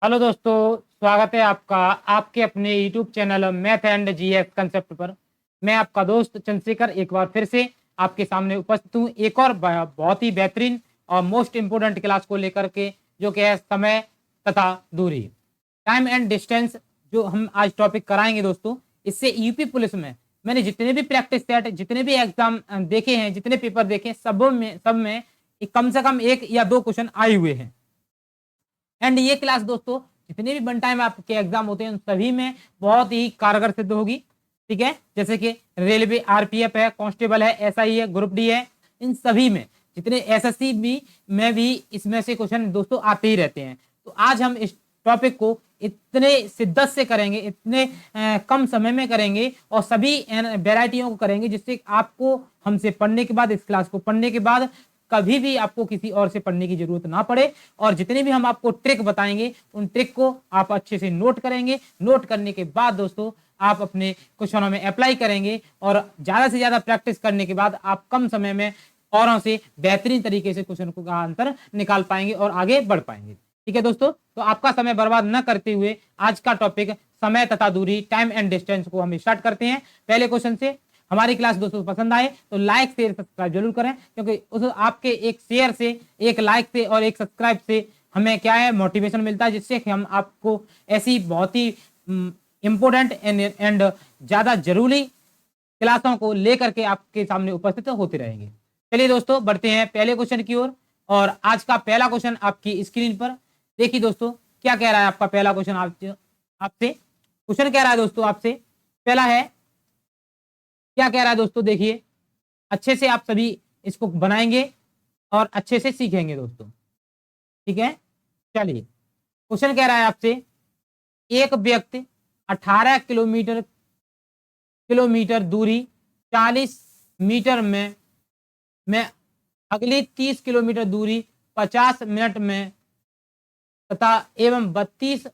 Hello दोस्तों, स्वागत है आपका आपके अपने YouTube channel math and GS concept पर। मैं आपका दोस्त चंद्रशेखर एक बार फिर से आपके सामने उपस्थित हूँ एक और बहुत ही बेहतरीन और मोस्ट इम्पोर्टेंट क्लास को लेकर के, जो कि है समय तथा दूरी, टाइम एंड डिस्टेंस। जो हम आज टॉपिक कराएंगे दोस्तों, इससे यूपी पुलिस में मैंने जितने भी प्रैक्टिस सेट, जितने भी एग्जाम देखे हैं, जितने पेपर देखे, सब में कम से कम एक या दो क्वेश्चन आए हुए हैं। एंड ये क्लास दोस्तों जितने भी वन टाइम आपके एग्जाम होते हैं उन सभी में बहुत ही कारगर सिद्ध होगी। ठीक है, जैसे कि रेलवे, आरपीएफ है, कांस्टेबल है, एसआई है, ग्रुप डी है, इन सभी में, जितने एसएससी भी में भी इसमें से क्वेश्चन दोस्तों आते ही रहते हैं। तो आज हम इस टॉपिक को इतने शिद्दत से करेंगे, इतने कम समय में करेंगे और सभी वेराइटियों को करेंगे, जिससे आपको हमसे पढ़ने के बाद, इस क्लास को पढ़ने के बाद कभी भी आपको किसी और से पढ़ने की जरूरत ना पड़े। और जितने भी हम आपको ट्रिक बताएंगे उन ट्रिक को आप अच्छे से नोट करेंगे। नोट करने के बाद दोस्तों आप अपने क्वेश्चनों में अप्लाई करेंगे और ज्यादा से ज्यादा प्रैक्टिस करने के बाद आप कम समय में औरों से बेहतरीन तरीके से क्वेश्चन का आंसर निकाल पाएंगे और आगे बढ़ पाएंगे। ठीक है दोस्तों, तो आपका समय बर्बाद न करते हुए आज का टॉपिक समय तथा दूरी, टाइम एंड डिस्टेंस को हम स्टार्ट करते हैं पहले क्वेश्चन से। हमारी क्लास दोस्तों पसंद आए तो लाइक शेयर सब्सक्राइब जरूर करें, क्योंकि उस आपके एक शेयर से, एक लाइक से और एक सब्सक्राइब से हमें क्या है, मोटिवेशन मिलता है, जिससे कि हम आपको ऐसी बहुत ही इंपॉर्टेंट एंड ज्यादा जरूरी क्लासों को लेकर के आपके सामने उपस्थित होते रहेंगे। चलिए दोस्तों बढ़ते हैं पहले क्वेश्चन की ओर। और आज का पहला क्वेश्चन आपकी स्क्रीन पर देखिए दोस्तों, क्या कह रहा है आपका पहला क्वेश्चन। आपसे क्वेश्चन कह रहा है दोस्तों, आपसे पहला है, क्या कह रहा है दोस्तों, देखिए अच्छे से आप सभी इसको बनाएंगे और अच्छे से सीखेंगे दोस्तों। ठीक है, चलिए क्वेश्चन कह रहा है आपसे, एक व्यक्ति 18 किलोमीटर दूरी 40 मीटर में अगली 30 किलोमीटर दूरी 50 मिनट में तथा एवं 32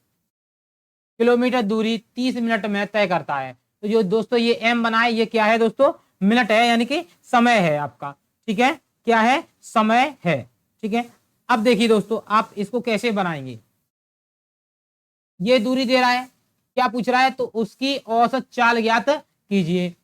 किलोमीटर दूरी 30 मिनट में तय करता है। तो जो दोस्तों ये एम बनाए, ये क्या है दोस्तों, मिनट है, यानी कि समय है आपका। ठीक है, क्या है, समय है। ठीक है, अब देखिए दोस्तों आप इसको कैसे बनाएंगे। ये दूरी दे रहा है, क्या पूछ रहा है, तो उसकी औसत चाल ज्ञात कीजिए।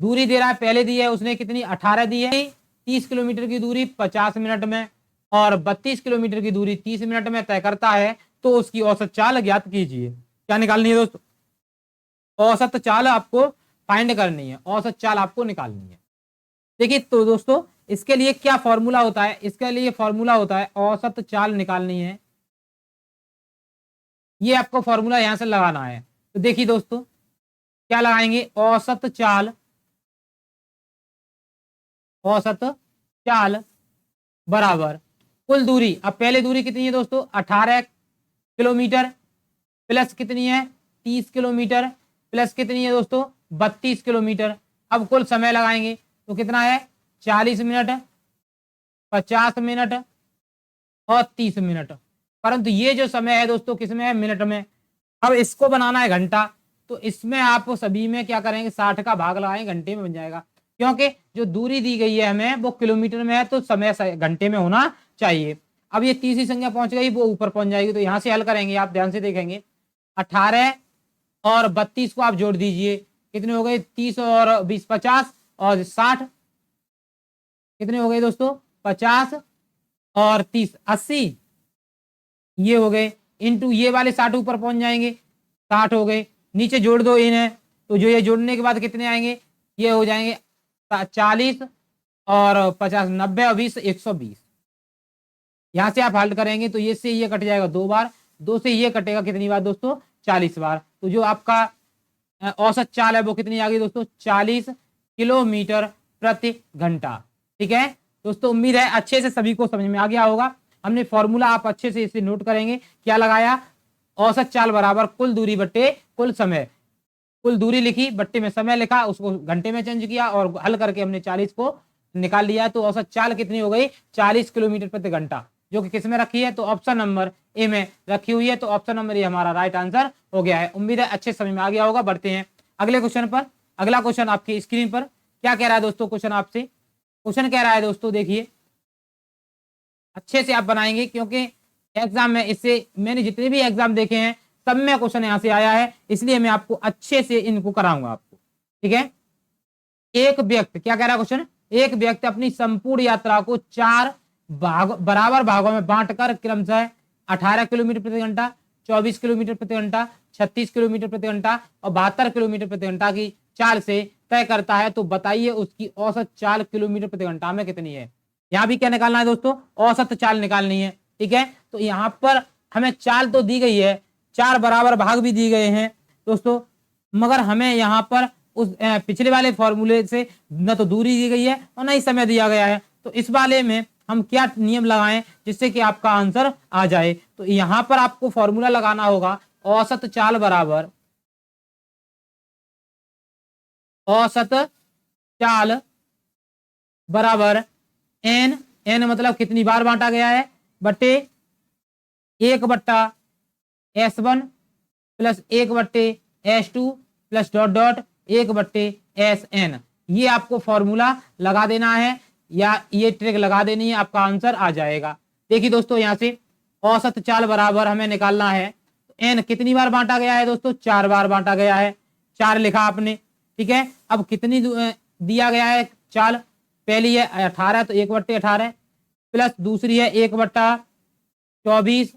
दूरी दे रहा है, पहले दी है उसने कितनी, 18 दी है। 30 किलोमीटर की दूरी 50 मिनट में और 32 किलोमीटर की दूरी 30 मिनट में तय करता है, तो उसकी औसत चाल ज्ञात कीजिए। क्या निकालनी है दोस्तों, औसत चाल आपको फाइंड करनी है, औसत चाल आपको निकालनी है। देखिए तो दोस्तों इसके लिए क्या फॉर्मूला होता है, इसके लिए फॉर्मूला होता है, औसत चाल निकालनी है, ये आपको फॉर्मूला यहां से लगाना है। तो देखिए दोस्तों क्या लगाएंगे, औसत चाल, औसत चाल बराबर कुल दूरी। अब पहले दूरी कितनी है दोस्तों, 18 किलोमीटर प्लस कितनी है, 30 किलोमीटर प्लस कितनी है दोस्तों, 32 किलोमीटर। अब कुल समय लगाएंगे तो कितना है, 40 मिनट, 50 मिनट और 30 मिनट। परंतु ये जो समय है दोस्तों किसमें है, मिनट में। अब इसको बनाना है घंटा, तो इसमें आप सभी में क्या करेंगे, 60 का भाग लगाएंगे, घंटे में बन जाएगा। क्योंकि जो दूरी दी गई है हमें वो किलोमीटर में है, तो समय घंटे में होना चाहिए। अब ये तीसरी संख्या पहुंच गई, वो ऊपर पहुंच जाएगी, तो यहां से हल करेंगे, आप ध्यान से देखेंगे। 18 और 32 को आप जोड़ दीजिए, कितने हो गए, 30 और 20 50 और 60, कितने हो गए दोस्तों, 50 और 30 80, ये हो गए। इंटू ये वाले 60 ऊपर पहुंच जाएंगे, 60 हो गए, नीचे जोड़ दो इन्हें, तो जो ये जोड़ने के बाद कितने आएंगे, ये हो जाएंगे 40 और 50 90 और 20 120। यहां से आप हल करेंगे तो ये से ये कट जाएगा 2 बार, 2 से ये कटेगा कितनी बार दोस्तों, 40 बार। तो जो आपका औसत चाल है वो कितनी आ गई दोस्तों, 40 किलोमीटर प्रति घंटा। ठीक है दोस्तों, उम्मीद है अच्छे से सभी को समझ में आ गया होगा। हमने फॉर्मूला आप अच्छे से इसे नोट करेंगे, क्या लगाया, औसत चाल बराबर कुल दूरी बट्टे कुल समय। कुल दूरी लिखी, बट्टे में समय लिखा, उसको घंटे में चेंज किया और हल करके हमने 40 को निकाल लिया। तो औसत चाल कितनी हो गई, 40 किलोमीटर प्रति घंटा, जो कि किस में रखी है, तो ऑप्शन नंबर ए में रखी हुई है। तो ऑप्शन नंबर ए हमारा राइट आंसर हो गया है। उम्मीद है अच्छे समझ में आ गया होगा। बढ़ते हैं अगले क्वेश्चन पर। अगला क्वेश्चन आपकी स्क्रीन पर क्या कह रहा है दोस्तों, क्वेश्चन आपसे, क्वेश्चन कह रहा है दोस्तों, देखिए अच्छे से आप बनाएंगे, क्योंकि एग्जाम में इससे मैंने जितने भी एग्जाम देखे हैं सब में क्वेश्चन यहाँ से आया है, इसलिए मैं आपको अच्छे से इनको कराऊंगा आपको। ठीक है, एक व्यक्ति, क्या कह रहा है क्वेश्चन, एक व्यक्ति अपनी संपूर्ण यात्रा को 4 बराबर भागों में बांटकर क्रमशः 18 किलोमीटर प्रति घंटा, 24 किलोमीटर प्रति घंटा, 36 किलोमीटर प्रति घंटा और 72 किलोमीटर प्रति घंटा की चाल से तय करता है, तो बताइए उसकी औसत चाल किलोमीटर प्रति घंटा में कितनी है। यहाँ भी क्या निकालना है दोस्तों, औसत चाल निकालनी है। ठीक है, तो यहाँ पर हमें चाल तो दी गई है, 4 बराबर भाग भी दिए गए हैं दोस्तों, मगर हमें यहाँ पर उस पिछले वाले फॉर्मूले से न तो दूरी दी गई है और न ही समय दिया गया है। तो इस वाले में हम क्या नियम लगाएं जिससे कि आपका आंसर आ जाए। तो यहाँ पर आपको फॉर्मूला लगाना होगा, औसत चाल बराबर, औसत चाल बराबर एन, एन मतलब कितनी बार बांटा गया है, बटे 1/S1 plus 1/S2 plus dot dot 1/SN। ये आपको फॉर्मूला लगा देना है या ये ट्रिक लगा देनी है, आपका आंसर आ जाएगा। देखिए दोस्तों, यहाँ से औसत चाल बराबर हमें निकालना है, एन कितनी बार बांटा गया है दोस्तों, 4 बार बांटा गया है, 4 लिखा आपने। ठीक है, अब कितनी दिया गया है चाल, पहली है 18 तो 1/18 प्लस दूसरी है 1/24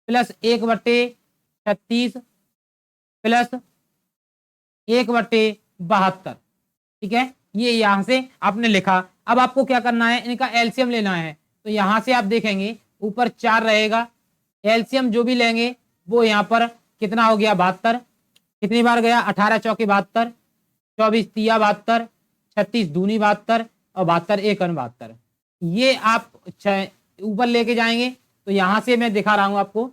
प्लस 1/36 प्लस 1/72। ठीक है, ये यहां से आपने लिखा। अब आपको क्या करना है, इनका एलसीएम लेना है। तो यहां से आप देखेंगे ऊपर 4 रहेगा, एलसीएम जो भी लेंगे वो यहाँ पर कितना हो गया, 72। कितनी बार गया, 18 चौके 72, 24 तिया 72, 36 दूनी 72 और 72 एकन 72। ये आप ऊपर लेके जाएंगे। तो यहाँ से मैं दिखा रहा हूँ आपको,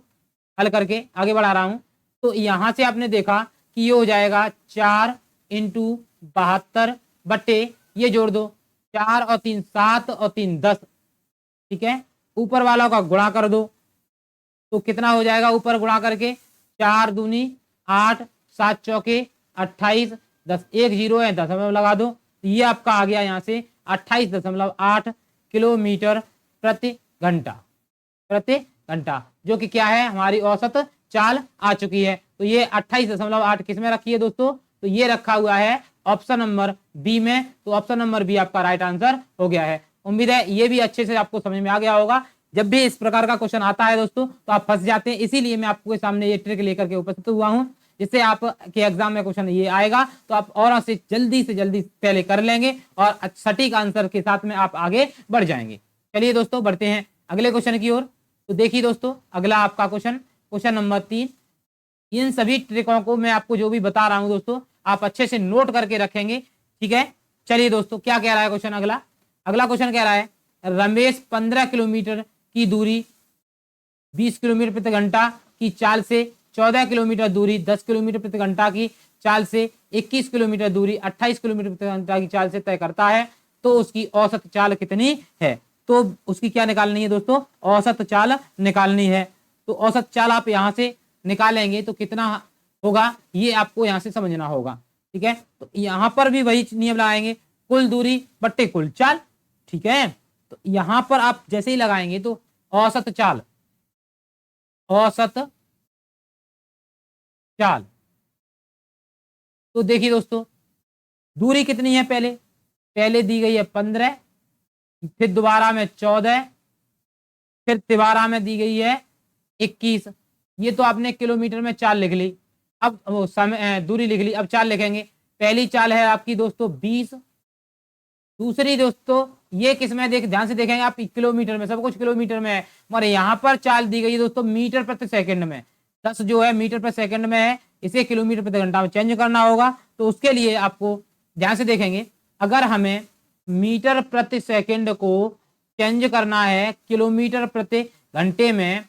हल करके आगे बढ़ा रहा हूँ। तो यहाँ से आपने देखा कि ये हो जाएगा 4 × 72 बट्टे, ये जोड़ दो, 4 और 3 7 और 3 10। ठीक है, ऊपर वालों का गुणा कर दो, तो कितना हो जाएगा ऊपर गुणा करके, 4 दूनी 8, 7 चौके 28, 10 1 0 है, दशमलव लगा दो। तो ये आपका आ गया यहाँ से 28.8 किलोमीटर प्रति घंटा, प्रति घंटा, जो कि क्या है, हमारी औसत चाल आ चुकी है। तो ये 28.8 किस में रखी है दोस्तों, तो ये रखा हुआ है ऑप्शन नंबर बी में। तो ऑप्शन नंबर बी आपका राइट आंसर हो गया है। उम्मीद है ये भी अच्छे से आपको समझ में आ गया होगा। जब भी इस प्रकार का क्वेश्चन आता है दोस्तों तो आप फंस जाते हैं, इसीलिए मैं आपके सामने ये ट्रिक लेकर के उपस्थित हुआ हूं, जिससे आपके एग्जाम में क्वेश्चन ये आएगा तो आप और से जल्दी पहले कर लेंगे और सटीक आंसर के साथ में आप आगे बढ़ जाएंगे। चलिए दोस्तों, बढ़ते हैं अगले क्वेश्चन की ओर। तो देखिए दोस्तों, अगला आपका क्वेश्चन नंबर 3। इन सभी ट्रिकों को मैं आपको जो भी बता रहा हूं दोस्तों, आप अच्छे से नोट करके रखेंगे। ठीक है, चलिए दोस्तों, क्या कह रहा है क्वेश्चन, अगला क्वेश्चन कह रहा है, रमेश 15 किलोमीटर की दूरी 20 किलोमीटर प्रति घंटा की चाल से, 14 किलोमीटर दूरी 10 किलोमीटर प्रति घंटा की चाल से, 21 किलोमीटर दूरी 28 किलोमीटर प्रति घंटा की चाल से तय करता है, तो उसकी औसत चाल कितनी है। तो उसकी क्या निकालनी है दोस्तों, औसत चाल निकालनी है। तो औसत चाल आप यहां से निकालेंगे तो कितना होगा, ये आपको यहां से समझना होगा। ठीक है, तो यहां पर भी वही नियम लगाएंगे, कुल दूरी बट्टे कुल चाल। ठीक है, तो यहां पर आप जैसे ही लगाएंगे तो औसत चाल, औसत चाल, तो देखिए दोस्तों, दूरी कितनी है, पहले दी गई है 15, फिर दोबारा में 14, फिर तिबारा में दी गई है 21। ये तो आपने किलोमीटर में चाल लिख ली। अब वो समय दूरी लिख ली, अब चाल लिखेंगे। पहली चाल है आपकी दोस्तों 20, दूसरी दोस्तों ये किस में ध्यान से देखेंगे आप, किलोमीटर में, सब कुछ किलोमीटर में है, मगर यहाँ पर चाल दी गई है दोस्तों मीटर प्रति सेकंड में। 10 जो है मीटर प्रति सेकंड में है, इसे किलोमीटर प्रति घंटा में चेंज करना होगा। तो उसके लिए आपको ध्यान से देखेंगे, अगर हमें मीटर प्रति सेकंड को चेंज करना है किलोमीटर प्रति घंटे में,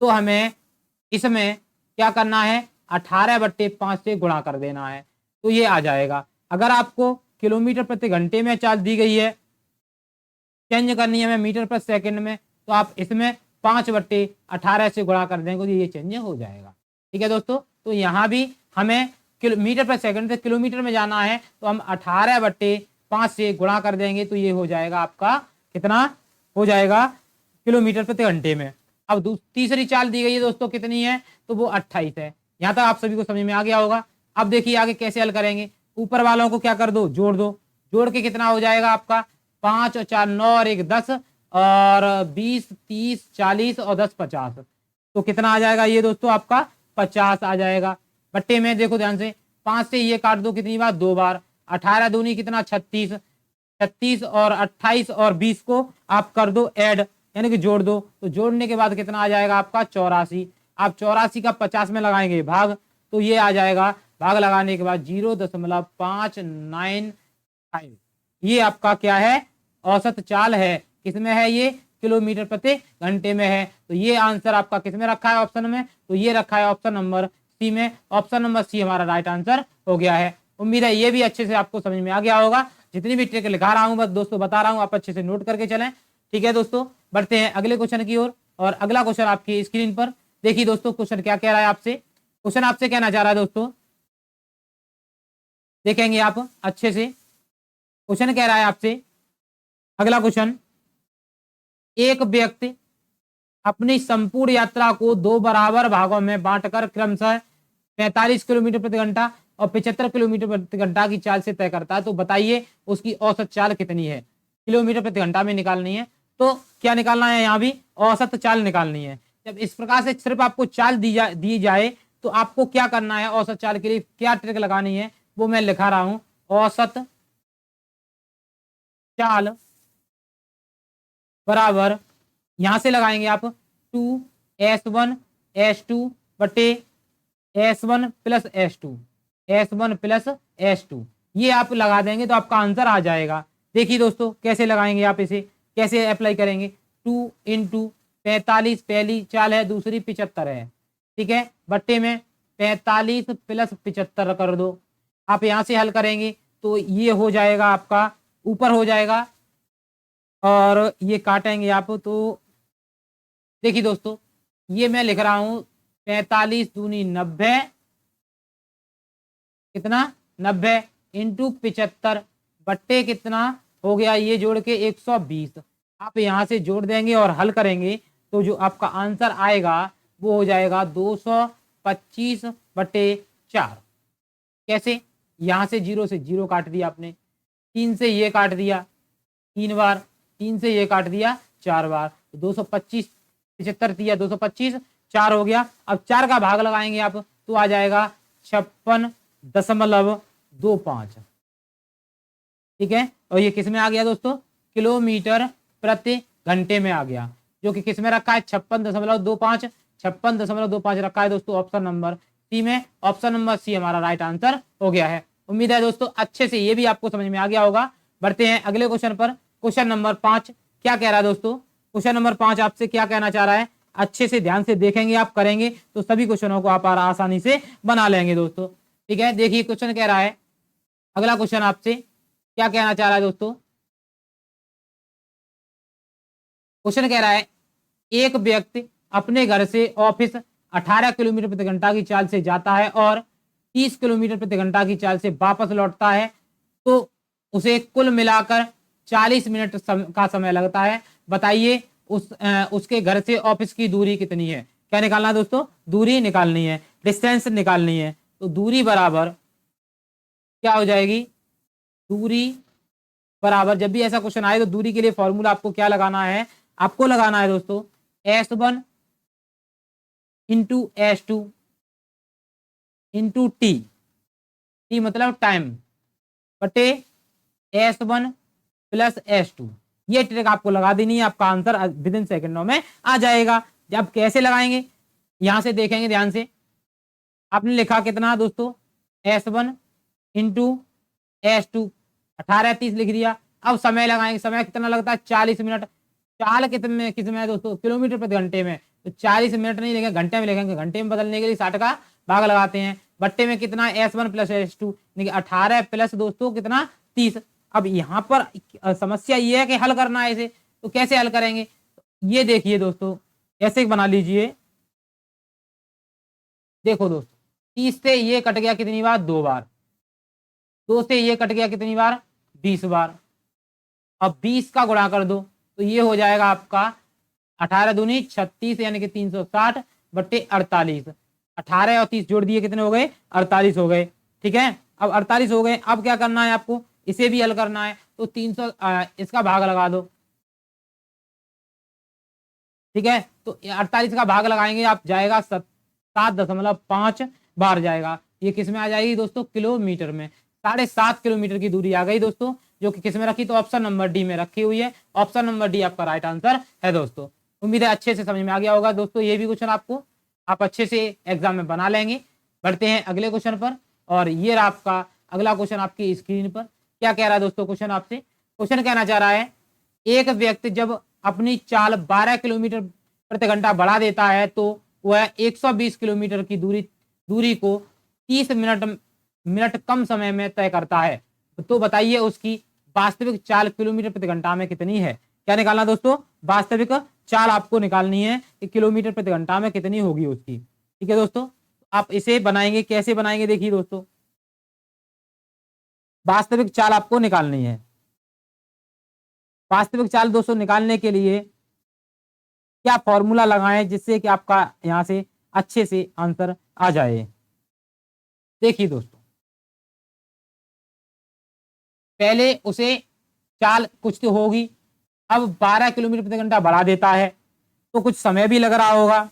तो हमें इसमें क्या करना है, 18/5 से गुणा कर देना है, तो ये आ जाएगा। अगर आपको किलोमीटर प्रति घंटे में चाल दी गई है, चेंज करनी है हमें मीटर प्रति सेकंड में, तो आप इसमें 5/18 से गुणा कर देंगे तो ये चेंज हो जाएगा। ठीक है दोस्तों, तो यहाँ भी हमें मीटर प्रति सेकंड से किलोमीटर में जाना है, तो हम 18/5 से गुणा कर देंगे तो ये हो जाएगा आपका, कितना हो जाएगा, किलोमीटर प्रति घंटे में। अब तीसरी चाल दी गई है दोस्तों कितनी है, तो वो 28 है। यहाँ तक आप सभी को समझ में आ गया होगा। अब देखिए आगे कैसे हल करेंगे। ऊपर वालों को क्या कर दो, जोड़ दो। जोड़ के कितना हो जाएगा आपका, 5 और 4 9 और 1 10 और 20 30 40 और 10 50। तो कितना आ जाएगा ये दोस्तों आपका 50 आ जाएगा। बट्टे में देखो ध्यान से, 5 से ये काट दो कितनी बार, 2 बार। 18 दूनी कितना 36, 36 और 28 और 20 को आप कर दो ऐड, यानी कि जोड़ दो। तो जोड़ने के बाद कितना आ जाएगा आपका 84। आप 84 का 50 में लगाएंगे भाग, तो ये आ जाएगा, भाग लगाने के बाद 0.595। ये आपका क्या है, औसत चाल है। किसमें है ये, किलोमीटर प्रति घंटे में है। तो ये आंसर आपका किसमें रखा है, ऑप्शन में, तो ये रखा है ऑप्शन नंबर सी में। ऑप्शन नंबर सी हमारा राइट आंसर हो गया है। उम्मीद है ये भी अच्छे से आपको समझ में आ गया होगा। जितनी भी ट्रिक लिखा रहा हूं बस दोस्तों बता रहा हूं, आप अच्छे से नोट करके चलें। ठीक है दोस्तों, बढ़ते हैं अगले क्वेश्चन की ओर। और अगला क्वेश्चन आपकी स्क्रीन पर देखिए दोस्तों। क्वेश्चन क्या कह रहा है आपसे, क्वेश्चन आपसे कहना चाह रहा है दोस्तों, देखेंगे आप अच्छे से। क्वेश्चन कह रहा है आपसे, अगला क्वेश्चन, एक व्यक्ति अपनी संपूर्ण यात्रा को 2 बराबर भागों में बांटकर क्रमशः 45 किलोमीटर प्रति घंटा और 75 किलोमीटर प्रति घंटा की चाल से तय करता है। तो बताइए उसकी औसत चाल कितनी है। किलोमीटर प्रति घंटा में निकालनी है, तो क्या निकालना है, यहाँ भी औसत चाल निकालनी है। जब इस प्रकार से सिर्फ आपको चाल दी जाए तो आपको क्या करना है, औसत चाल के लिए क्या ट्रिक लगानी है वो मैं लिखा रहा हूं। औसत चाल बराबर, यहां से लगाएंगे आप 2s1s2 बटे s1 plus s2, s1 plus s2। ये आप लगा देंगे तो आपका आंसर आ जाएगा। देखिए दोस्तों कैसे लगाएंगे आप, इसे कैसे अप्लाई करेंगे। 2 इंटू 45 पहली चाल है, दूसरी 75 है, ठीक है, बट्टे में 45 प्लस 75 कर दो। आप यहां से हल करेंगे तो ये हो जाएगा आपका, ऊपर हो जाएगा और ये काटेंगे आप। तो देखिए दोस्तों ये मैं लिख रहा हूं 45 दूनी 90, कितना 90 इंटू 75 बट्टे कितना हो गया, ये जोड़ के 120। आप यहां से जोड़ देंगे और हल करेंगे तो जो आपका आंसर आएगा वो हो जाएगा 225 बट्टे 4। कैसे, यहां से 0 से 0 काट दिया आपने, 3 से ये काट दिया 3 बार, 3 से ये काट दिया 4 बार, 225 75 दिया 225, 4 हो गया। अब 4 का भाग लगाएंगे आप तो आ जाएगा 56.25। ठीक है, और ये किस में आ गया दोस्तों, किलोमीटर प्रति घंटे में आ गया, जो कि किस में रखा है 56.25, 56.25 रखा है दोस्तों ऑप्शन नंबर सी में। ऑप्शन नंबर सी हमारा राइट आंसर हो गया है। उम्मीद है दोस्तों अच्छे से ये भी आपको समझ में आ गया होगा। बढ़ते हैं अगले क्वेश्चन पर। क्वेश्चन नंबर 5 क्या कह रहा है दोस्तों, क्वेश्चन नंबर 5 आपसे क्या कहना चाह रहा है, अच्छे से ध्यान से देखेंगे आप, करेंगे तो सभी क्वेश्चनों को आप आसानी से बना लेंगे दोस्तों। ठीक है, देखिए क्वेश्चन कह रहा है, अगला क्वेश्चन आपसे क्या कहना चाह रहा है दोस्तों। क्वेश्चन कह रहा है, एक व्यक्ति अपने घर से ऑफिस 18 किलोमीटर प्रति घंटा की चाल से जाता है और 30 किलोमीटर प्रति घंटा की चाल से वापस लौटता है, तो उसे कुल मिलाकर 40 मिनट का समय लगता है। बताइए उसके घर से ऑफिस की दूरी कितनी है। क्या निकालना है दोस्तों, दूरी निकालनी है, डिस्टेंस निकालनी है। तो दूरी बराबर क्या हो जाएगी, दूरी बराबर, जब भी ऐसा क्वेश्चन आए तो दूरी के लिए फॉर्मूला आपको क्या लगाना है, आपको लगाना है दोस्तों s1 into s2 into T मतलब टाइम बटे s1 प्लस s2। ये ट्रिक आपको लगा देनी है, आपका आंसर विद इन सेकेंडों में आ जाएगा। जब कैसे लगाएंगे, यहां से देखेंगे ध्यान से, आपने लिखा कितना दोस्तों s1 इंटू s2, 18 30 लिख दिया। अब समय लगाएंगे, समय कितना लगता है 40 मिनट। चाल कितने है दोस्तों, किलोमीटर प्रति घंटे में, तो 40 मिनट नहीं लिखेंगे, घंटे में लिखेंगे। घंटे में बदलने के लिए 60 का भाग लगाते हैं। बट्टे में कितना s1 प्लस s2, 18 प्लस दोस्तों कितना 30। अब यहाँ पर समस्या ये है कि हल करना है इसे, तो कैसे हल करेंगे, ये देखिए दोस्तों ऐसे बना लीजिए। देखो दोस्तों 30 से ये कट गया कितनी बार, 2 बार, 2 से ये कट गया कितनी बार, 20 बार। अब 20 का गुणा कर दो तो ये हो जाएगा आपका 18 दूनी 36 यानी कि 360 बट्टे 48। 18 और 30 जोड़ दिए कितने हो गए? 48 हो गए। ठीक है, अब 48 हो गए। अब क्या करना है आपको? इसे भी हल करना है, तो 300 इसका भाग लगा दो। ठीक है, तो 48 का भाग लगाएंगे आप, जाएगा 7.5 बार जाएगा। ये किस में आ जाएगी दोस्तों? किलोमीटर में। 7.5 किलोमीटर की दूरी आ गई दोस्तों, जो कि किस में रखी? तो ऑप्शन नंबर डी में रखी हुई है। ऑप्शन नंबर डी आपका राइट आंसर है दोस्तों। उम्मीद है अच्छे से समझ में आ गया होगा दोस्तों। ये भी क्वेश्चन आपको आप अच्छे से एग्जाम में बना लेंगे। बढ़ते हैं अगले क्वेश्चन पर, और ये रहा आपका अगला क्वेश्चन आपकी स्क्रीन पर। क्या कह रहा है दोस्तों क्वेश्चन आपसे? क्वेश्चन कहना चाह रहा है, एक व्यक्ति जब अपनी चाल 12 किलोमीटर प्रति घंटा बढ़ा देता है तो वह 120 किलोमीटर की दूरी को 30 मिनट कम समय में तय करता है। तो बताइए उसकी वास्तविक चाल किलोमीटर प्रति घंटा में कितनी है? क्या निकालना दोस्तों? वास्तविक चाल आपको निकालनी है कि किलोमीटर प्रति घंटा में कितनी होगी उसकी। ठीक है दोस्तों, आप इसे बनाएंगे, कैसे बनाएंगे देखिए दोस्तों। वास्तविक चाल आपको निकालनी है। वास्तविक चाल दोस्तों निकालने के लिए क्या फॉर्मूला लगाएं जिससे कि आपका यहां से अच्छे से आंसर आ जाए। देखिए दोस्तों, पहले उसे चाल कुछ तो होगी। अब 12 किलोमीटर प्रति घंटा बढ़ा देता है तो कुछ समय भी लग रहा होगा।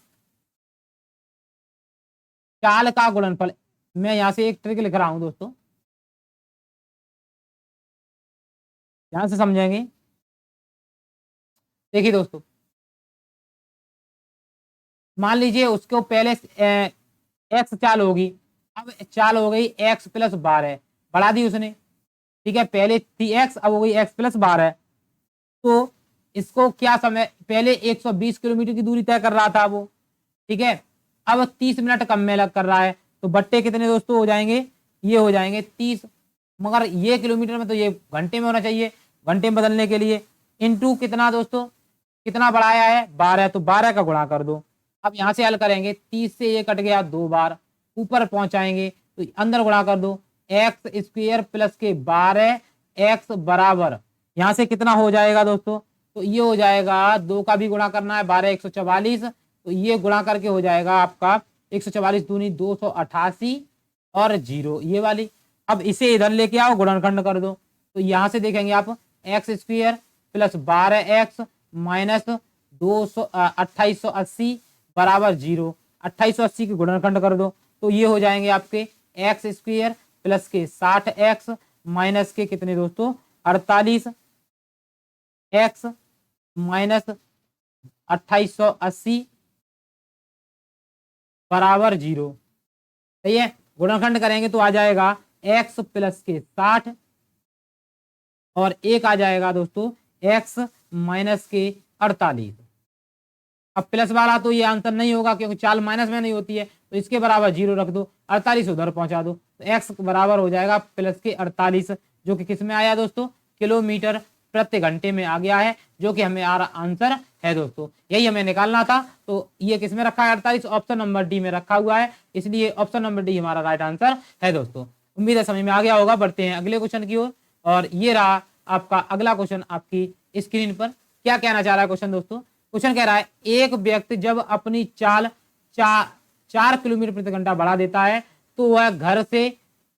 चाल का गुणनफल, मैं यहां से एक ट्रिक लिख रहा हूं दोस्तों, ध्यान से समझेंगे। देखिए दोस्तों, मान लीजिए उसको पहले एक्स चाल होगी। अब चाल हो गई एक्स प्लस 12, बढ़ा दी उसने। ठीक है, पहले थी एक्स, अब हो गई एक्स प्लस 12। तो इसको क्या समय, पहले 120 किलोमीटर की दूरी तय कर रहा था वो। ठीक है, अब 30 मिनट कम में लग कर रहा है, तो बट्टे कितने दोस्तों हो जाएंगे? ये हो जाएंगे 30, मगर ये किलोमीटर में तो ये घंटे में होना चाहिए, घंटे में बदलने के लिए इनटू कितना दोस्तों, कितना बढ़ाया है? 12, तो 12 का गुणा कर दो। अब यहां से हल करेंगे, 30 से ये कट गया 2 बार, ऊपर पहुंचाएंगे तो अंदर गुणा कर दो। एक्स स्क्वायर प्लस के 12 एक्स बराबर, यहां से कितना हो जाएगा दोस्तों? तो ये हो जाएगा, 2 का भी गुणा करना है, 12 144, तो ये गुणा करके हो जाएगा आपका 144 दूनी 288 और 0 ये वाली। अब इसे इधर लेके आओ, गुणनखंड कर दो। तो यहां से देखेंगे आप, x square plus 12x minus 2880 बराबर 0। 2880 के गुणनखंड कर दो, तो ये हो जाएंगे आपके एक्स स्क्वायर प्लस के 60x माइनस के कितने दोस्तों? 48 एक्स माइनस 2880 बराबर 0। सही है, गुणनखंड करेंगे तो आ जाएगा x प्लस के 60 और एक आ जाएगा दोस्तों x माइनस के 48। अब प्लस वाला तो ये आंसर नहीं होगा क्योंकि चाल माइनस में नहीं होती है, तो इसके बराबर 0 रख दो, 48 उधर पहुंचा दो, तो x बराबर हो जाएगा प्लस के 48, जो कि किस में आया दोस्तों? किलोमीटर प्रति घंटे में आ गया है, जो कि हमें आंसर है दोस्तों। यही हमें निकालना था, तो ये किस में रखा है? 48, ऑप्शन नंबर डी में रखा हुआ है, इसलिए ऑप्शन नंबर डी हमारा राइट आंसर है दोस्तों। उम्मीद है समझ में आ गया होगा। बढ़ते हैं अगले क्वेश्चन की ओर, और ये रहा आपका अगला क्वेश्चन आपकी स्क्रीन पर। क्या कहना चाह रहा है क्वेश्चन दोस्तों? क्वेश्चन कह रहा है, एक व्यक्ति जब अपनी चाल 4 किलोमीटर प्रति घंटा बढ़ा देता है तो वह घर से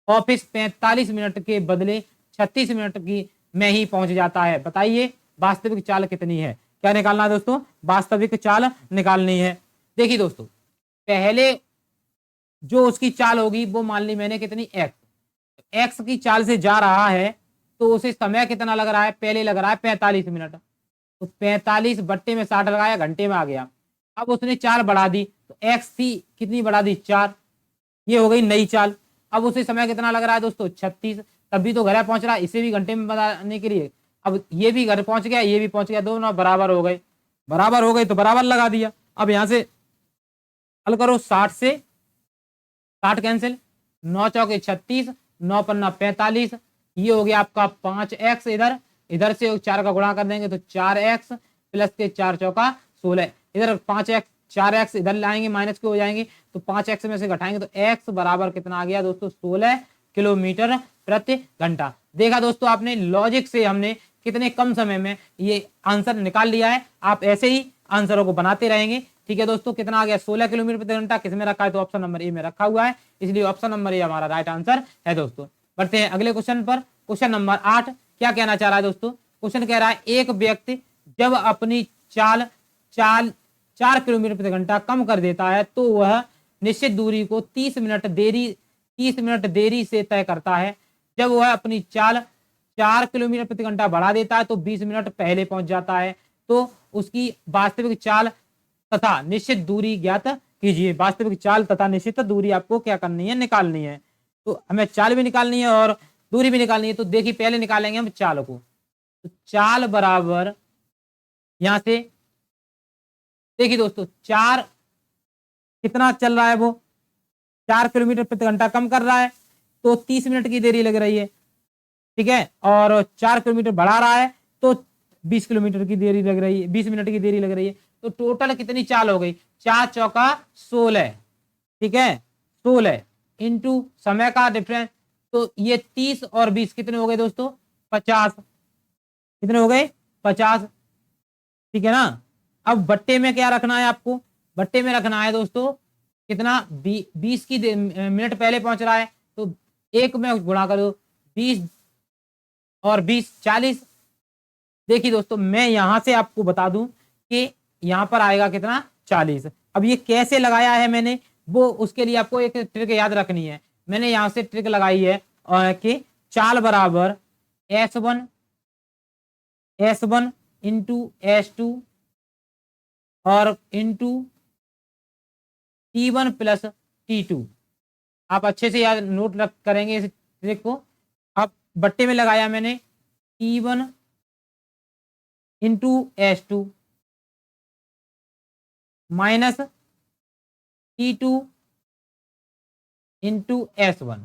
ऑफिस 45 मिनट के बदले 36 मिनट की में ही पहुंच जाता है। बताइए वास्तविक चाल कितनी है? क्या निकालना है दोस्तों? वास्तविक चाल निकालनी है। देखिए दोस्तों, पहले जो उसकी चाल होगी वो मान ली मैंने कितनी, एक्स की चाल से जा रहा है, तो उसे समय कितना लग रहा है? पहले लग रहा है 45 मिनट, तो 45 बट्टे में 60 लगाया, घंटे में आ गया। अब उसने चाल बढ़ा दी, तो एक्स थी कितनी बढ़ा दी? 4, ये हो गई नई चाल। अब उसे समय कितना लग रहा है दोस्तों? 36, तभी तो घर पहुंच रहा है, इसे भी घंटे में बनाने के लिए। अब ये भी घर पहुंच गया, ये भी पहुंच गया, दोनों बराबर हो गए। बराबर हो गए तो बराबर लगा दिया। अब यहां से हल करो, 60 से 60 कैंसिल, 9 चौके 36, 9 पन्ना 45, ये हो गया आपका 5x। इधर से 4 का गुणा कर देंगे तो 4x प्लस के 4 चौका 16, इधर 5x 4x इधर लाएंगे, माइनस के हो जाएंगे, तो 5x में से घटाएंगे तो x बराबर कितना आ गया दोस्तों? 16 किलोमीटर प्रति घंटा। देखा दोस्तों आपने, लॉजिक से हमने कितने कम समय में ये आंसर निकाल लिया है। आप ऐसे ही आंसरों को बनाते रहेंगे। ठीक है दोस्तों, कितना आ गया 16 किलोमीटर प्रति घंटा, किसमें रखा है तो ऑप्शन नंबर ए में रखा हुआ है, इसलिए ऑप्शन नंबर ए हमारा राइट आंसर है दोस्तों। बढ़ते हैं अगले क्वेश्चन पर। क्वेश्चन नंबर 8 क्या कहना चाह रहा है दोस्तों? क्वेश्चन कह रहा है एक व्यक्ति जब अपनी चाल 4 किलोमीटर प्रति घंटा कम कर देता है तो वह निश्चित दूरी को 30 मिनट देरी से तय करता है। जब वह अपनी चाल 4 किलोमीटर प्रति घंटा बढ़ा देता है तो 20 मिनट पहले पहुंच जाता है। तो उसकी वास्तविक चाल तथा निश्चित दूरी ज्ञात कीजिए। वास्तविक चाल तथा निश्चित दूरी आपको क्या करनी है, निकालनी है। तो हमें चाल भी निकालनी है और दूरी भी निकालनी है। तो देखिए पहले निकालेंगे हम चाल को। तो चाल बराबर यहां से देखिए दोस्तों, 4 कितना चल रहा है, वो 4 किलोमीटर प्रति घंटा कम कर रहा है तो 30 मिनट की देरी लग रही है। ठीक है, और 4 किलोमीटर बढ़ा रहा है तो 20 किलोमीटर की देरी लग रही है, 20 मिनट की देरी लग रही है। तो टोटल कितनी चाल हो गई, 4 चौका 16। ठीक है, 16 इंटू समय का डिफरेंस, तो ये 30 और 20 कितने हो गए दोस्तों, 50। कितने हो गए, 50। ठीक है ना। अब बट्टे में क्या रखना है आपको, बट्टे में रखना है दोस्तों कितना, 20 की मिनट पहले पहुंच रहा है तो 1 में गुणा करो, 20 और 20 40। देखिए दोस्तों मैं यहां से आपको बता दूं कि यहां पर आएगा कितना, 40। अब ये कैसे लगाया है मैंने, वो उसके लिए आपको एक ट्रिक याद रखनी है। मैंने यहां से ट्रिक लगाई है कि चाल बराबर S1 इंटू S2 और इंटू T1 प्लस T2। आप अच्छे से याद नोट रख करेंगे इस ट्रिक को। अब बट्टे में लगाया मैंने T1 into S2 minus T2 into S1।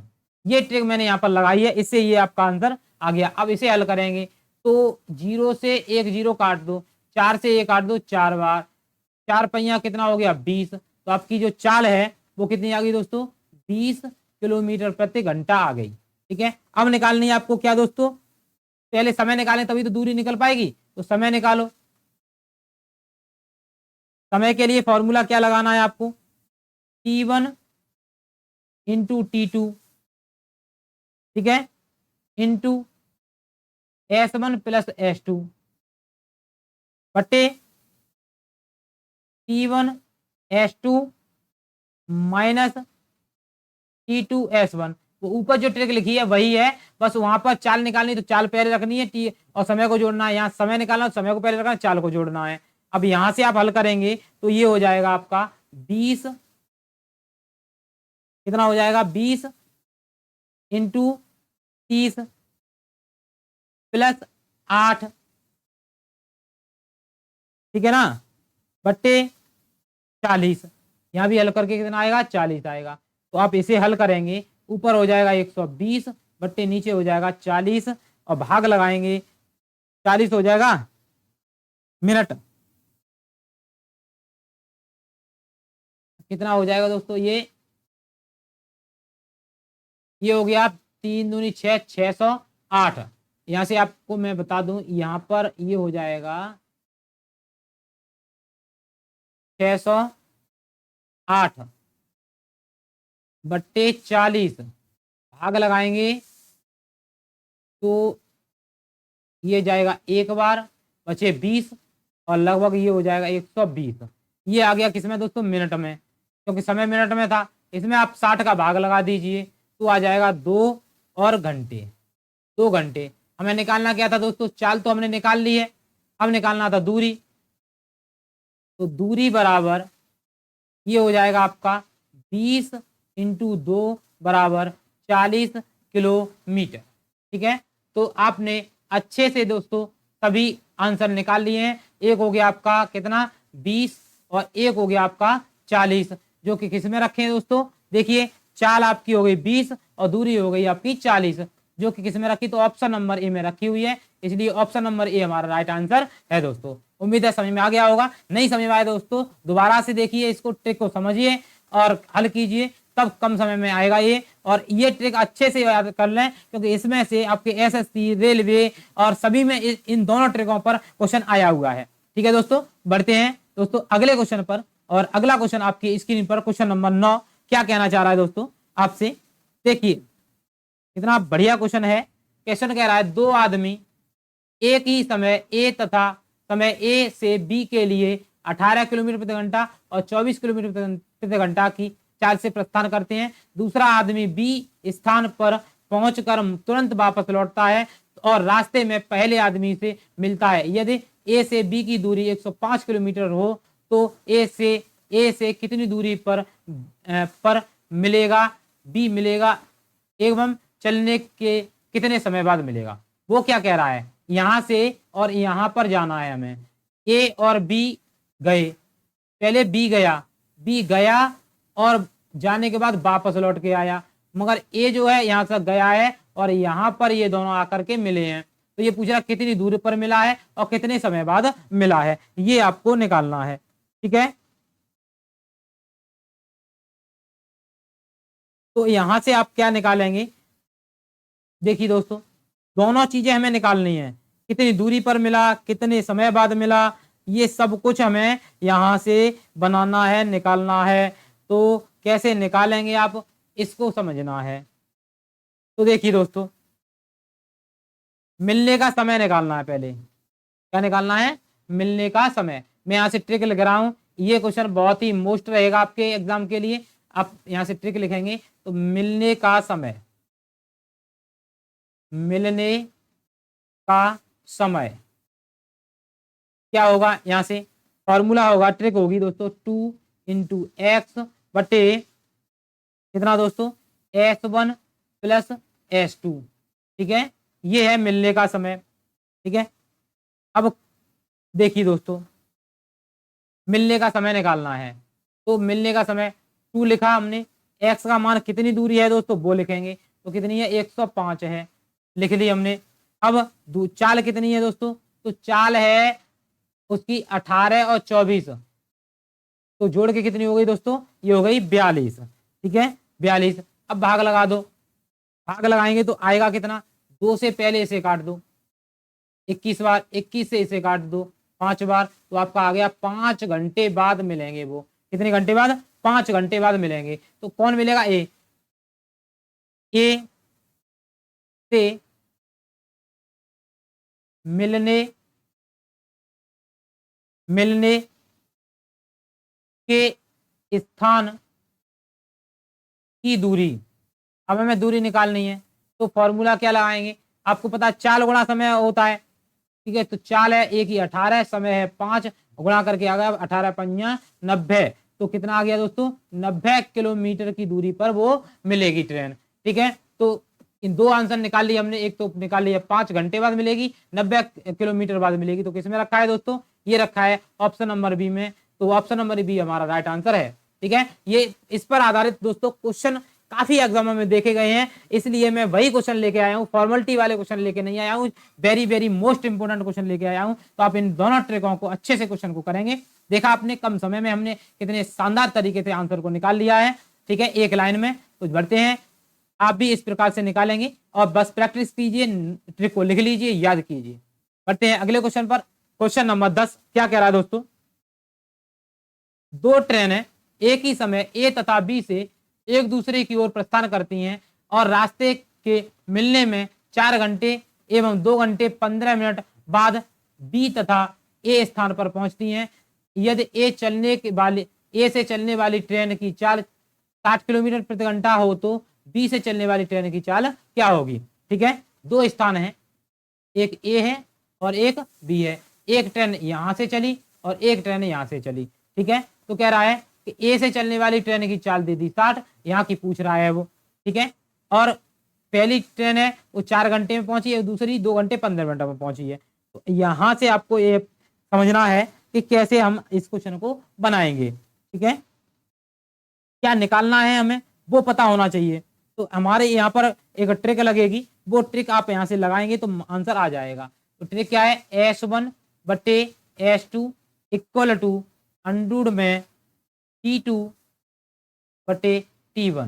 ये ट्रिक मैंने यहाँ पर लगाई है, इससे ये आपका आंसर आ गया। अब इसे हल करेंगे तो 0 से 1 0 काट दो, 4 से 1 काट दो 4 बार, 4 पहिया कितना हो गया 20। तो आपकी जो चाल है वो कितनी आ गई दोस्तों, 20 किलोमीटर प्रति घंटा आ गई। ठीक है, अब निकालनी है आपको क्या दोस्तों, पहले समय निकालें तभी तो दूरी निकल पाएगी। तो समय निकालो। समय के लिए फॉर्मूला क्या लगाना है आपको, T1 इंटू T2। ठीक है, इंटू S1 प्लस S2 बटे T1 S2 minus T2 S1। वो ऊपर जो ट्रिक लिखी है वही है, बस वहां पर चाल निकालनी तो चाल पहले रखनी है, टी और समय को जोड़ना है। यहाँ समय निकालना तो समय को पहले रखना है, चाल को जोड़ना है। अब यहां से आप हल करेंगे तो ये हो जाएगा आपका 20, कितना हो जाएगा 20 इंटू 30 प्लस 8। ठीक है ना, बट्टे 40। यहां भी हल करके कितना आएगा, 40 आएगा। तो आप इसे हल करेंगे, ऊपर हो जाएगा 120 बट्टे नीचे हो जाएगा 40 और भाग लगाएंगे, 40 हो जाएगा मिनट। कितना हो जाएगा दोस्तों, ये हो गया 3 दूनी 6, 608। यहां से आपको मैं बता दूं, यहां पर ये हो जाएगा 608 बट्टे 40, भाग लगाएंगे तो ये जाएगा एक बार, बचे 20 और लगभग ये हो जाएगा 120। ये आ गया किसमें दोस्तों, मिनट में, क्योंकि समय मिनट में था। इसमें आप 60 का भाग लगा दीजिए तो आ जाएगा 2 और घंटे, 2 घंटे। हमें निकालना क्या था दोस्तों, चाल तो हमने निकाल ली है, अब निकालना था दूरी। तो दूरी बराबर ये हो जाएगा आपका 20 इंटू 2 बराबर 40 किलोमीटर। ठीक है, तो आपने अच्छे से दोस्तों सभी आंसर निकाल लिए हैं। एक हो गया आपका कितना 20 और एक हो गया आपका 40, जो कि किस में रखे हैं दोस्तों, देखिए चाल आपकी हो गई 20 और दूरी हो गई आपकी 40, जो कि किस में रखी, तो ऑप्शन नंबर ए में रखी हुई है, इसलिए ऑप्शन नंबर ए हमारा राइट आंसर है दोस्तों। उम्मीद है समझ में आ गया होगा। नहीं समझ में आया दोस्तों दोबारा से देखिए, इसको ट्रिक को समझिए और हल कीजिए, तब कम समय में आएगा ये। और ये ट्रिक अच्छे से याद कर लें, क्योंकि इसमें से आपके एसएससी, रेलवे और सभी में इन दोनों ट्रिकों पर क्वेश्चन आया हुआ है। ठीक है दोस्तों, बढ़ते हैं दोस्तों अगले क्वेश्चन पर। और अगला क्वेश्चन आपकी स्क्रीन पर क्वेश्चन नंबर 9 क्या कहना चाह रहा है दोस्तों आपसे, देखिए कितना बढ़िया क्वेश्चन है। क्वेश्चन कह रहा है दो आदमी एक ही समय ए तथा समय ए से बी के लिए 18 किलोमीटर प्रति घंटा और 24 किलोमीटर प्रति घंटा की चाल से प्रस्थान करते हैं। दूसरा आदमी बी स्थान पर पहुंचकर तुरंत वापस लौटता है और रास्ते में पहले आदमी से मिलता है। यदि ए से बी की दूरी 105 किलोमीटर हो तो ए से कितनी दूरी पर मिलेगा, बी मिलेगा एवं चलने के कितने समय बाद मिलेगा। वो क्या कह रहा है, यहां से और यहां पर जाना है हमें। ए और बी गए, पहले बी गया और जाने के बाद वापस लौट के आया, मगर ए जो है यहां से गया है और यहां पर ये दोनों आकर के मिले हैं। तो ये पूछ रहा कितनी दूरी पर मिला है और कितने समय बाद मिला है, ये आपको निकालना है। ठीक है, तो यहां से आप क्या निकालेंगे, देखिए दोस्तों दोनों चीजें हमें निकालनी है, कितनी दूरी पर मिला, कितने समय बाद मिला, ये सब कुछ हमें यहां से बनाना है, निकालना है। तो कैसे निकालेंगे आप, इसको समझना है। तो देखिए दोस्तों मिलने का समय निकालना है, पहले क्या निकालना है, मिलने का समय। मैं यहां से ट्रिक लिख रहा हूं, ये क्वेश्चन बहुत ही मोस्ट रहेगा आपके एग्जाम के लिए। आप यहां से ट्रिक लिखेंगे तो मिलने का समय, मिलने का समय क्या होगा, यहां से फॉर्मूला होगा, ट्रिक होगी दोस्तों 2 इंटू एक्स बटे कितना दोस्तों S1 प्लस S2। ठीक है, ये है मिलने का समय। ठीक है, अब देखिए दोस्तों मिलने का समय निकालना है, तो मिलने का समय 2 लिखा हमने, x का मान कितनी दूरी है दोस्तों वो लिखेंगे, तो कितनी है 105 है, लिख ली हमने। अब चाल कितनी है दोस्तों, तो चाल है उसकी 18 और 24, तो जोड़ के कितनी हो गई दोस्तों, ये हो गई 42। ठीक है 42, अब भाग लगा दो, भाग लगाएंगे तो आएगा कितना, 2 से पहले इसे काट दो, 21 बार, 21 से इसे काट दो 5 बार, तो आपका आ गया 5 घंटे बाद मिलेंगे वो। कितने घंटे बाद, 5 घंटे बाद मिलेंगे। तो कौन मिलेगा, ए से मिलने के स्थान की दूरी। अब हमें दूरी निकालनी है, तो फॉर्मूला क्या लगाएंगे, आपको पता है चाल गुणा समय होता है। ठीक है, तो चाल है एक ही 18, समय है 5, गुणा करके आ गया 18 पंजा 90, तो कितना आ गया दोस्तों 90 किलोमीटर की दूरी पर वो मिलेगी ट्रेन। ठीक है, तो इन दो आंसर निकाल लिए हमने, एक तो निकाल लिया 5 घंटे बाद मिलेगी, 90 किलोमीटर बाद मिलेगी, तो किसमें रखा है दोस्तों, ये रखा है ऑप्शन नंबर बी में। तो ऑप्शन नंबर बी हमारा राइट आंसर है। ठीक है, ये इस पर आधारित दोस्तों क्वेश्चन काफी एग्जामों में देखे गए हैं, इसलिए मैं वही क्वेश्चन लेके आया हूँ, फॉर्मेलिटी वाले क्वेश्चन लेके नहीं आया हूँ, very very most important question लेके आया हूँ। तो आप इन दोनों ट्रिकों को अच्छे से क्वेश्चन को करेंगे। देखा आपने कम समय में हमने कितने शानदार तरीके से आंसर को निकाल लिया है। ठीक है, एक लाइन में। तो बढ़ते हैं, आप भी इस प्रकार से निकालेंगे और बस प्रैक्टिस कीजिए, ट्रिक को लिख लीजिए, याद कीजिए। बढ़ते हैं अगले क्वेश्चन पर। क्वेश्चन नंबर 10 क्या कह रहा है दोस्तों, दो ट्रेनें एक ही समय ए तथा बी से एक दूसरे की ओर प्रस्थान करती हैं और रास्ते के मिलने में 4 घंटे एवं 2 घंटे 15 मिनट बाद बी तथा ए स्थान पर पहुंचती हैं। यदि ए से चलने वाली ट्रेन की चाल 60 किलोमीटर प्रति घंटा हो तो बी से चलने वाली ट्रेन की चाल क्या होगी। ठीक है, दो स्थान है, एक ए है और एक बी है, एक ट्रेन यहां से चली और एक ट्रेन यहां से चली। ठीक है, तो कह रहा है कि ए से चलने वाली ट्रेन की चाल दे दी 60, यहाँ की पूछ रहा है वो। ठीक है, और पहली ट्रेन है वो 4 घंटे में पहुंची है, दूसरी 2 घंटे 15 मिनट में पहुंची है। तो यहां से आपको ये समझना है कि कैसे हम इस क्वेश्चन को बनाएंगे। ठीक है, क्या निकालना है हमें वो पता होना चाहिए। तो हमारे यहाँ पर एक ट्रिक लगेगी, वो ट्रिक आप यहाँ से लगाएंगे तो आंसर आ जाएगा। तो ट्रिक क्या है, S1 बटे S2 इक्वल टू अंडूड में T2 बटे T1।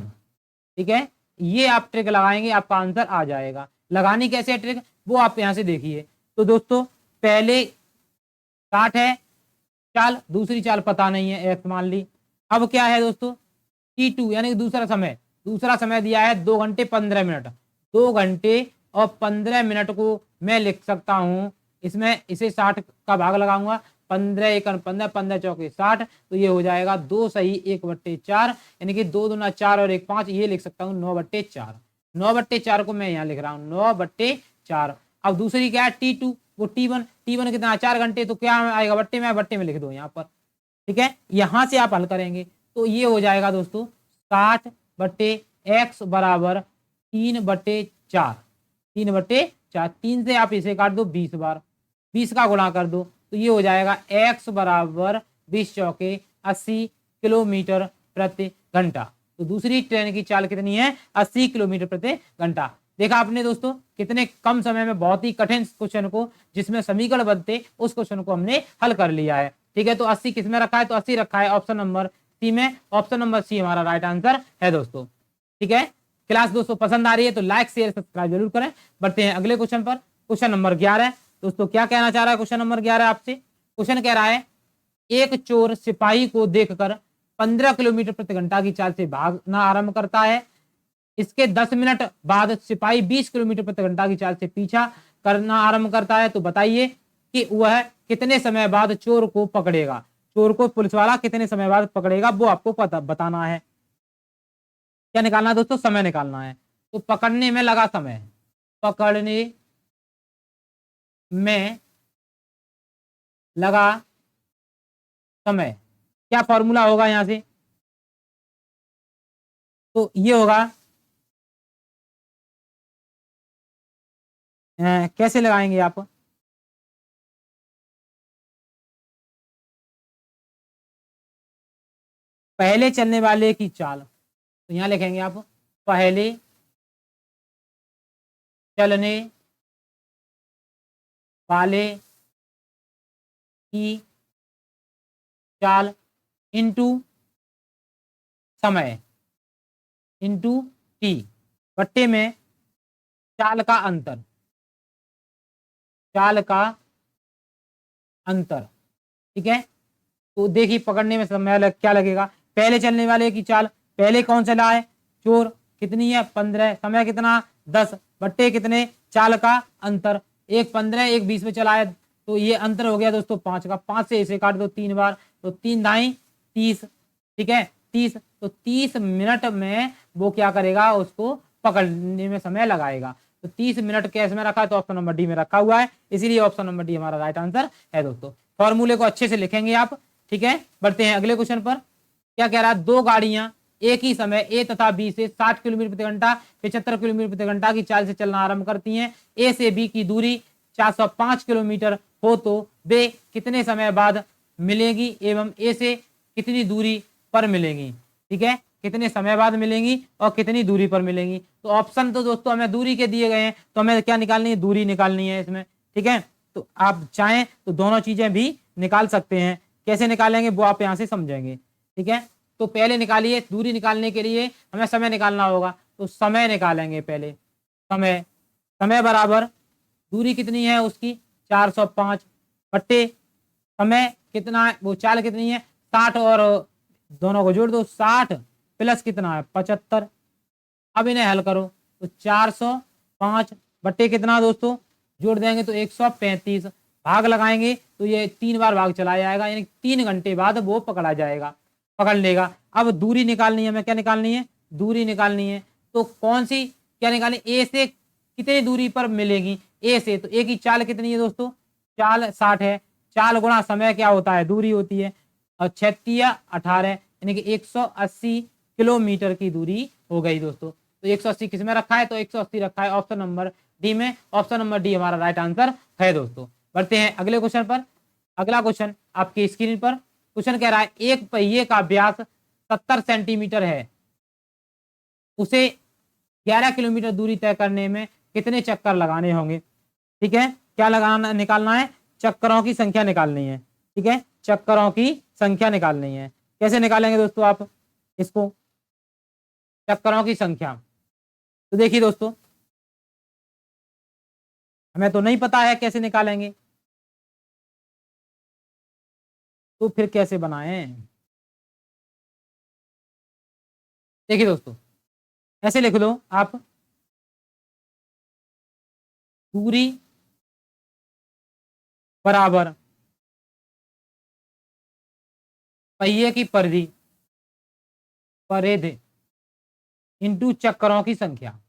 ठीक है, ये आप ट्रिक लगाएंगे आपका आंसर आ जाएगा। लगानी कैसे है ट्रिक वो आप यहां से देखिए। तो दोस्तों पहले 60 है, चाल, दूसरी चाल पता नहीं है, एक्स मान ली। अब क्या है दोस्तों, T2 यानी कि दूसरा समय दिया है 2 घंटे 15 मिनट। 2 घंटे और 15 मिनट को मैं लिख सकता हूं, इसमें इसे 60 का भाग लगाऊंगा, 15 एकम 15, 15 चौके 60, तो ये हो जाएगा 2 सही 1/4, यानी कि 2 दूना 4 और 1 5, ये लिख सकता हूँ 9/4। 9/4 को मैं यहाँ लिख रहा हूँ 9/4। अब दूसरी क्या है T2, वो T1 कितना 4 घंटे, तो क्या आएगा बट्टे में लिख दो यहाँ पर। ठीक है, यहां से आप हल करेंगे तो ये हो जाएगा दोस्तों 60/x बराबर 3/4। 3/4, 3 से आप इसे काट दो 20 बार, 20 का गुणा कर दो, तो ये हो जाएगा x बराबर 20 चौके 80 किलोमीटर प्रति घंटा। तो दूसरी ट्रेन की चाल कितनी है, 80 किलोमीटर प्रति घंटा। देखा आपने दोस्तों, कितने कम समय में बहुत ही कठिन क्वेश्चन को, जिसमें समीकरण बनते, उस क्वेश्चन को हमने हल कर लिया है। ठीक है, तो 80 किसमें रखा है, तो 80 रखा है ऑप्शन नंबर सी में। ऑप्शन नंबर सी हमारा राइट आंसर है दोस्तों। ठीक है, क्लास दोस्तों पसंद आ रही है तो लाइक शेयर सब्सक्राइब जरूर करें। बढ़ते हैं अगले क्वेश्चन पर। क्वेश्चन नंबर 11 दोस्तों, क्या कहना चाह रहा है क्वेश्चन नंबर 11 आपसे। क्वेश्चन कह रहा है, एक चोर सिपाही को देखकर 15 किलोमीटर प्रति घंटा की चाल से भागना आरंभ करता है। इसके 10 मिनट बाद सिपाही 20 किलोमीटर प्रति घंटा की चाल से पीछा करना आरंभ करता है। तो बताइए कि वह कितने समय बाद चोर को पकड़ेगा। चोर को पुलिस वाला कितने समय बाद पकड़ेगा, वो आपको पता बताना है। क्या निकालना है दोस्तों, समय निकालना है। तो पकड़ने में लगा समय, पकड़ने में लगा समय, क्या फॉर्मूला होगा यहां से, तो ये होगा कैसे लगाएंगे आप, पहले चलने वाले की चाल, तो यहां लिखेंगे आप पहले चलने वाले की चाल इंटू समय इंटू टी, बट्टे में चाल का अंतर, चाल का अंतर। ठीक है, तो देखिए पकड़ने में समय क्या लगेगा, पहले चलने वाले की चाल, पहले कौन चला है, चोर, कितनी है 15, समय कितना 10, बट्टे कितने, चाल का अंतर, एक 15 एक 20 में चला है, तो ये अंतर हो गया दोस्तों 5 का, 5 से इसे काट दो 3 बार, तो 3 दाई 30। ठीक है, 30, तो 30 मिनट में वो क्या करेगा, उसको पकड़ने में समय लगाएगा। तो 30 मिनट कैस में रखा है, तो ऑप्शन नंबर डी में रखा हुआ है, इसीलिए ऑप्शन नंबर डी हमारा राइट आंसर है दोस्तों। फॉर्मूले को अच्छे से लिखेंगे आप। ठीक है, बढ़ते हैं अगले क्वेश्चन पर। क्या कह रहा है, दो गाड़ियां एक ही समय ए तथा बी से 60 किलोमीटर प्रति घंटा 75 किलोमीटर प्रति घंटा की चाल से चलना आरंभ करती हैं। ए से बी की दूरी 405 किलोमीटर हो तो वे कितने समय बाद मिलेगी एवं ए से कितनी दूरी पर मिलेंगी। ठीक है, कितने समय बाद मिलेंगी और कितनी दूरी पर मिलेंगी। तो ऑप्शन तो दोस्तों हमें दूरी के दिए गए हैं, तो हमें क्या निकालनी है, दूरी निकालनी है इसमें। ठीक है, तो आप चाहें तो दोनों चीजें भी निकाल सकते हैं, कैसे निकालेंगे वो आप यहां से समझेंगे। ठीक है, तो पहले निकालिए, दूरी निकालने के लिए हमें समय निकालना होगा, तो समय निकालेंगे पहले। समय, समय बराबर दूरी कितनी है उसकी 405 बट्टे समय कितना है, वो चाल कितनी है 60, और दोनों को जोड़ दो 60 प्लस कितना है 75। अब इन्हें हल करो, तो 405 बट्टे कितना दोस्तों, जोड़ देंगे तो 135, भाग लगाएंगे तो ये 3 बार भाग चला जाएगा, यानी 3 घंटे बाद वो पकड़ा जाएगा, पकड़ लेगा। अब दूरी निकालनी है, हमें क्या निकालनी है, दूरी निकालनी है। तो कौन सी क्या निकालनी, ए से कितनी दूरी पर मिलेगी, ए से, तो ए की चाल कितनी है दोस्तों, चाल 60 है, चाल गुणा समय क्या होता है, दूरी होती है, और 36 18, यानी कि 180 किलोमीटर की दूरी हो गई दोस्तों। तो 180 किस में रखा है, तो 180 रखा है ऑप्शन नंबर डी में। ऑप्शन नंबर डी हमारा राइट आंसर है दोस्तों। बढ़ते हैं अगले क्वेश्चन पर। अगला क्वेश्चन आपकी स्क्रीन पर, क्वेश्चन कह रहा है, एक पहिए का व्यास 70 सेंटीमीटर है, उसे 11 किलोमीटर दूरी तय करने में कितने चक्कर लगाने होंगे। ठीक है, क्या लगाना निकालना है, चक्करों की संख्या निकालनी है। ठीक है, चक्करों की संख्या निकालनी है, कैसे निकालेंगे दोस्तों आप इसको, चक्करों की संख्या। तो देखिए दोस्तों, हमें तो नहीं पता है कैसे निकालेंगे, तो फिर कैसे बनाएं? देखिए दोस्तों, ऐसे लिख लो आप, दूरी बराबर पहिए की परिधि परिधि इंटू चक्करों की संख्या।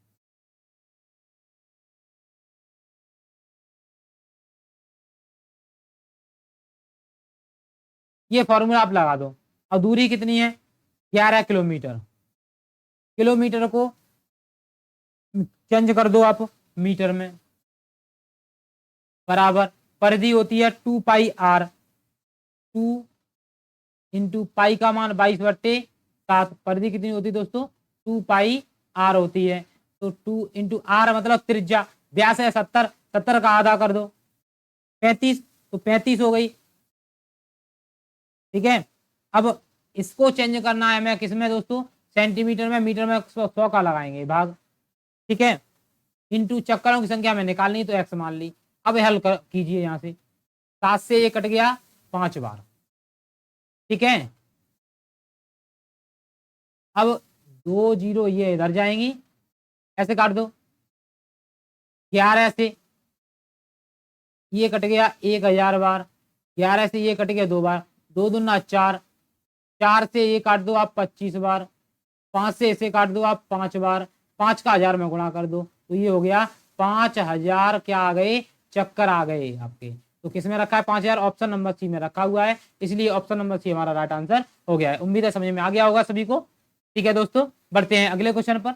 ये फॉर्मूला आप लगा दो। और दूरी कितनी है? 11 किलोमीटर। किलोमीटर को चेंज कर दो आप मीटर में, बराबर परिधि होती है 2 पाई आर। 2 इंटू पाई का मान 22/7। परिधि कितनी होती है दोस्तों? 2 पाई आर होती है। तो 2 इंटू आर मतलब त्रिज्या। व्यास है 70, 70 का आधा कर दो 35, तो 35 हो गई। ठीक है, अब इसको चेंज करना है मैं किसमें दोस्तों? सेंटीमीटर में। मीटर में 100 का लगाएंगे भाग। ठीक है, इंटू चक्करों की संख्या में निकालनी तो एक्स मान ली। अब हल कीजिए यहाँ से, 7 से ये कट गया 5 बार। ठीक है, अब 2 जीरो ये इधर जाएंगी, ऐसे काट दो। 11 से ये कट गया 1000 बार। 11 से ये कट गया 2 बार। 2 दूना 4। 4 से ये काट दो आप 25 बार। 5 से इसे काट दो आप 5 बार। 5 का 1000 में गुणा कर दो, तो ये हो गया 5000 क्या आ गए? चक्कर आ गए आपके। तो किस में रखा है 5000? ऑप्शन नंबर सी में रखा हुआ है, इसलिए ऑप्शन नंबर सी हमारा राइट आंसर हो गया है। उम्मीद है समझ में आ गया होगा सभी को। ठीक है दोस्तों, बढ़ते हैं अगले क्वेश्चन पर।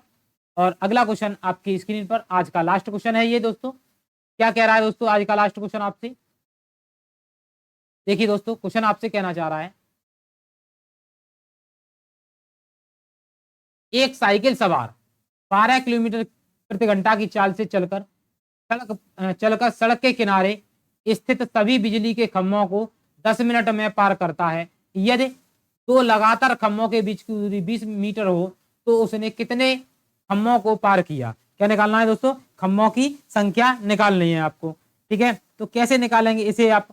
और अगला क्वेश्चन आपकी स्क्रीन पर आज का लास्ट क्वेश्चन है ये दोस्तों। क्या कह रहा है दोस्तों आज का लास्ट क्वेश्चन आपसे? देखिए दोस्तों, क्वेश्चन आपसे कहना चाह रहा है, एक साइकिल सवार 12 किलोमीटर प्रति घंटा की चाल से चलकर सड़क के किनारे स्थित सभी बिजली के खंभों को 10 मिनट में पार करता है। यदि दो लगातार खंभों के बीच की दूरी 20 मीटर हो तो उसने कितने खंभों को पार किया? क्या निकालना है दोस्तों? खंभों की संख्या निकालनी है आपको। ठीक है, तो कैसे निकालेंगे इसे आप,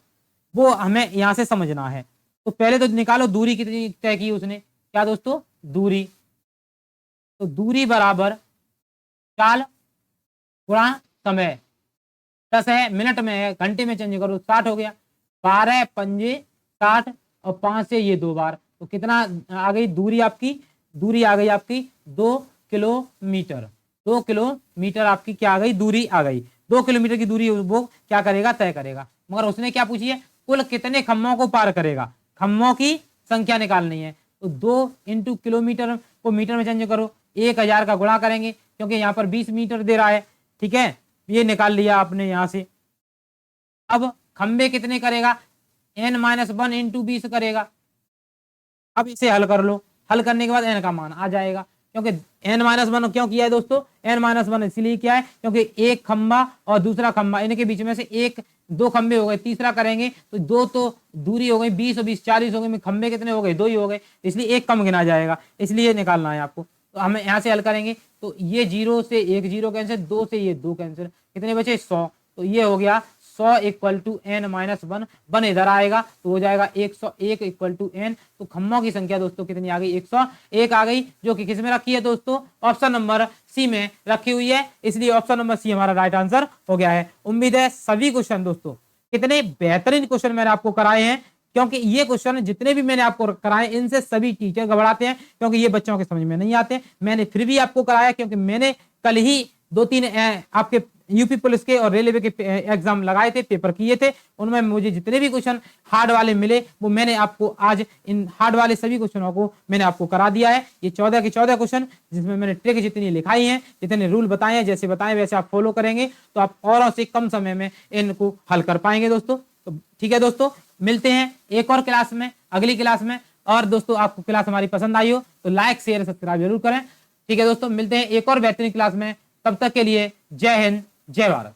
वो हमें यहां से समझना है। तो पहले तो निकालो दूरी कितनी तय की उसने। क्या दोस्तों? दूरी, तो दूरी बराबर चाल गुणा समय। 10 है, मिनट में है, घंटे में चेंज करो 60 हो गया। 12 पंजे 60 और 5 से ये 2 बार, तो कितना आ गई दूरी आपकी? दूरी आ गई आपकी 2 किलोमीटर। 2 किलोमीटर आपकी क्या आ गई? दूरी आ गई। 2 किलोमीटर की दूरी वो क्या करेगा? तय करेगा। मगर उसने क्या पूछी है? कुल कितने खम्भों को पार करेगा? खम्भों की संख्या निकालनी है। तो 2 इंटू किलोमीटर को मीटर में चेंज करो, 1000 का गुणा करेंगे क्योंकि यहाँ पर 20 मीटर दे रहा है। ठीक है, ये निकाल लिया आपने यहां से। अब खंबे कितने करेगा? n-1 इंटू 20 करेगा। अब इसे हल कर लो, हल करने के बाद n का मान आ जाएगा। क्योंकि n-1 क्यों किया है दोस्तों? n-1 इसलिए किया है क्योंकि एक खंबा और दूसरा खंबा, इनके बीच में से एक, 2 खंबे हो गए, तीसरा करेंगे तो 2 तो दूरी हो गई 20 और 20 40 हो गए, खंबे कितने हो गए? 2 ही हो गए, इसलिए एक कम गिना जाएगा, इसलिए निकालना है आपको। तो हमें यहाँ से हल करेंगे तो ये 0 से 1 0 कैंसिल, 2 से ये 2 कैंसिल, कितने बचे? 100। तो ये हो गया 100 इक्वल टू n-1। 1 इधर आएगा तो हो जाएगा 101 इक्वल टू n। तो खम्भों की संख्या दोस्तों कितनी आ गई? 101 आ गई, जो कि किस में रखी है दोस्तों? ऑप्शन नंबर सी में रखी हुई है, इसलिए ऑप्शन नंबर सी हमारा राइट आंसर हो गया है। उम्मीद है सभी क्वेश्चन दोस्तों, कितने बेहतरीन क्वेश्चन मैंने आपको कराए हैं, क्योंकि ये क्वेश्चन जितने भी मैंने आपको कराए इनसे सभी टीचर घबराते हैं, क्योंकि ये बच्चों के समझ में नहीं आते। मैंने फिर भी आपको कराया क्योंकि मैंने कल ही 2-3 आपके यूपी पुलिस के और रेलवे के एग्जाम लगाए थे, पेपर किए थे, उनमें मुझे जितने भी क्वेश्चन हार्ड वाले मिले वो मैंने आपको आज इन हार्ड वाले सभी क्वेश्चनों को मैंने आपको करा दिया है। ये 14 के 14 क्वेश्चन, जिसमें मैंने ट्रिक जितनी लिखाई है, जितने रूल बताए हैं, जैसे बताए वैसे आप फॉलो करेंगे तो आप औरों से कम समय में इनको हल कर पाएंगे दोस्तों। तो ठीक है दोस्तों, मिलते हैं एक और क्लास में, अगली क्लास में। और दोस्तों आपको क्लास हमारी पसंद आई हो तो लाइक शेयर सब्सक्राइब जरूर करें। ठीक है दोस्तों, मिलते हैं एक और बेहतरीन क्लास में, तब तक के लिए जय हिंद जय भारत।